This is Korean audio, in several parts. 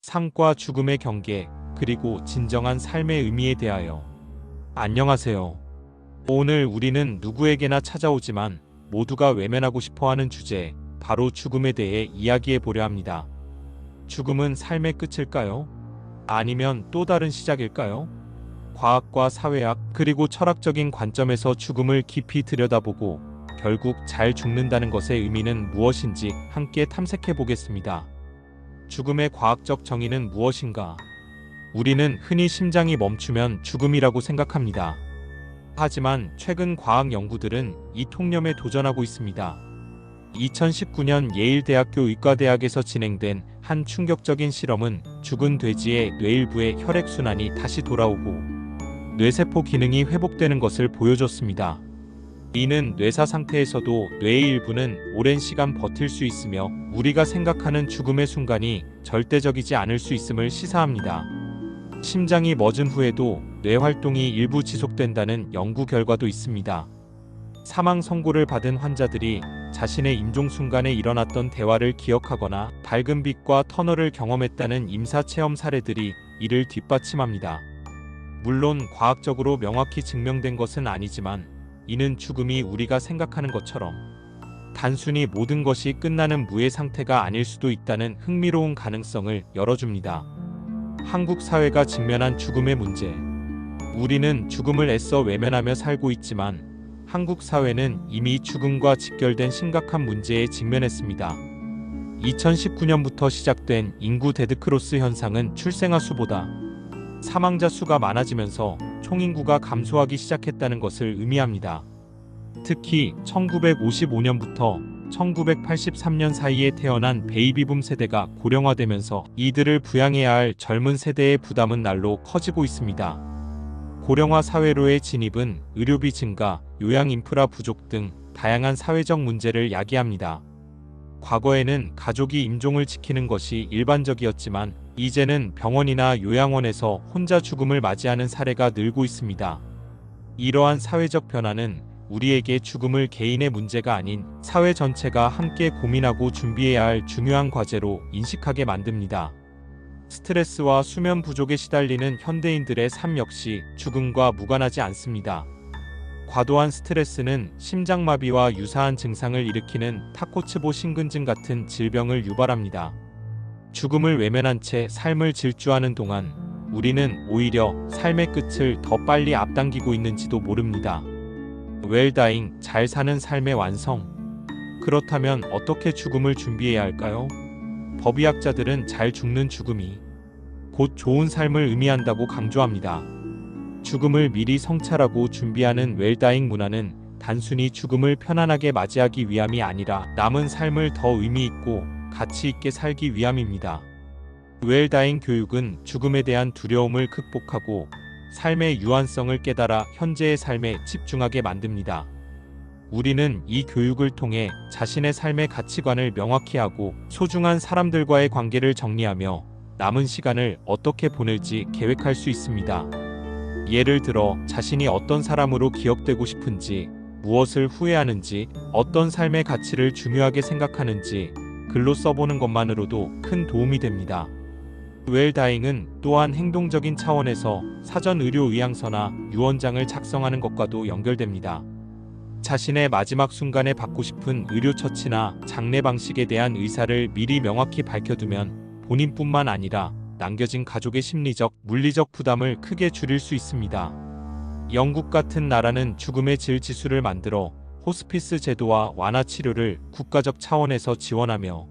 삶과 죽음의 경계, 그리고 진정한 삶의 의미에 대하여. 안녕하세요. 오늘 우리는 누구에게나 찾아오지만 모두가 외면하고 싶어하는 주제, 바로 죽음에 대해 이야기해 보려 합니다. 죽음은 삶의 끝일까요? 아니면 또 다른 시작일까요? 과학과 사회학, 그리고 철학적인 관점에서 죽음을 깊이 들여다보고 결국 잘 죽는다는 것의 의미는 무엇인지 함께 탐색해 보겠습니다. 죽음의 과학적 정의는 무엇인가? 우리는 흔히 심장이 멈추면 죽음이라고 생각합니다. 하지만 최근 과학 연구들은 이 통념에 도전하고 있습니다. 2019년 예일대학교 의과대학에서 진행된 한 충격적인 실험은 죽은 돼지의 뇌 일부의 혈액순환이 다시 돌아오고 뇌세포 기능이 회복되는 것을 보여줬습니다. 이는 뇌사 상태에서도 뇌의 일부는 오랜 시간 버틸 수 있으며 우리가 생각하는 죽음의 순간이 절대적이지 않을 수 있음을 시사합니다. 심장이 멎은 후에도 뇌 활동이 일부 지속된다는 연구 결과도 있습니다. 사망 선고를 받은 환자들이 자신의 임종 순간에 일어났던 대화를 기억하거나 밝은 빛과 터널을 경험했다는 임사 체험 사례들이 이를 뒷받침합니다. 물론 과학적으로 명확히 증명된 것은 아니지만 이는 죽음이 우리가 생각하는 것처럼 단순히 모든 것이 끝나는 무의 상태가 아닐 수도 있다는 흥미로운 가능성을 열어줍니다. 한국 사회가 직면한 죽음의 문제. 우리는 죽음을 애써 외면하며 살고 있지만 한국 사회는 이미 죽음과 직결된 심각한 문제에 직면했습니다. 2019년부터 시작된 인구 데드크로스 현상은 출생아 수보다 사망자 수가 많아지면서 총인구가 감소하기 시작했다는 것을 의미합니다. 특히 1955년부터 1983년 사이에 태어난 베이비붐 세대가 고령화되면서 이들을 부양해야 할 젊은 세대의 부담은 날로 커지고 있습니다. 고령화 사회로의 진입은 의료비 증가, 요양 인프라 부족 등 다양한 사회적 문제를 야기합니다. 과거에는 가족이 임종을 지키는 것이 일반적이었지만 이제는 병원이나 요양원에서 혼자 죽음을 맞이하는 사례가 늘고 있습니다. 이러한 사회적 변화는 우리에게 죽음을 개인의 문제가 아닌 사회 전체가 함께 고민하고 준비해야 할 중요한 과제로 인식하게 만듭니다. 스트레스와 수면 부족에 시달리는 현대인들의 삶 역시 죽음과 무관하지 않습니다. 과도한 스트레스는 심장마비와 유사한 증상을 일으키는 타코츠보 신근증 같은 질병을 유발합니다. 죽음을 외면한 채 삶을 질주하는 동안 우리는 오히려 삶의 끝을 더 빨리 앞당기고 있는지도 모릅니다. 웰다잉, 잘 사는 삶의 완성. 그렇다면 어떻게 죽음을 준비해야 할까요? 법의학자들은 잘 죽는 죽음이 곧 좋은 삶을 의미한다고 강조합니다. 죽음을 미리 성찰하고 준비하는 웰다잉 문화는 단순히 죽음을 편안하게 맞이하기 위함이 아니라 남은 삶을 더 의미있고 가치 있게 살기 위함입니다. 웰다잉 교육은 죽음에 대한 두려움을 극복하고 삶의 유한성을 깨달아 현재의 삶에 집중하게 만듭니다. 우리는 이 교육을 통해 자신의 삶의 가치관을 명확히 하고 소중한 사람들과의 관계를 정리하며 남은 시간을 어떻게 보낼지 계획할 수 있습니다. 예를 들어 자신이 어떤 사람으로 기억되고 싶은지, 무엇을 후회하는지, 어떤 삶의 가치를 중요하게 생각하는지 글로 써보는 것만으로도 큰 도움이 됩니다. 웰다잉은 또한 행동적인 차원에서 사전 의료 의향서나 유언장을 작성하는 것과도 연결됩니다. 자신의 마지막 순간에 받고 싶은 의료 처치나 장례 방식에 대한 의사를 미리 명확히 밝혀두면 본인뿐만 아니라 남겨진 가족의 심리적, 물리적 부담을 크게 줄일 수 있습니다. 영국 같은 나라는 죽음의 질 지수를 만들어 호스피스 제도와 완화 치료를 국가적 차원에서 지원하며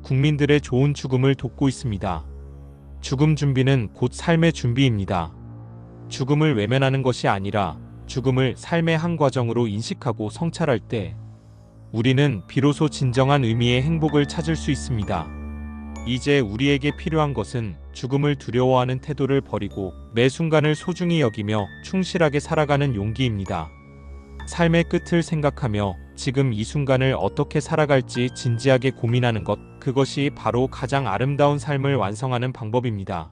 국민들의 좋은 죽음을 돕고 있습니다. 죽음 준비는 곧 삶의 준비입니다. 죽음을 외면하는 것이 아니라 죽음을 삶의 한 과정으로 인식하고 성찰할 때 우리는 비로소 진정한 의미의 행복을 찾을 수 있습니다. 이제 우리에게 필요한 것은 죽음을 두려워하는 태도를 버리고 매 순간을 소중히 여기며 충실하게 살아가는 용기입니다. 삶의 끝을 생각하며 지금 이 순간을 어떻게 살아갈지 진지하게 고민하는 것, 그것이 바로 가장 아름다운 삶을 완성하는 방법입니다.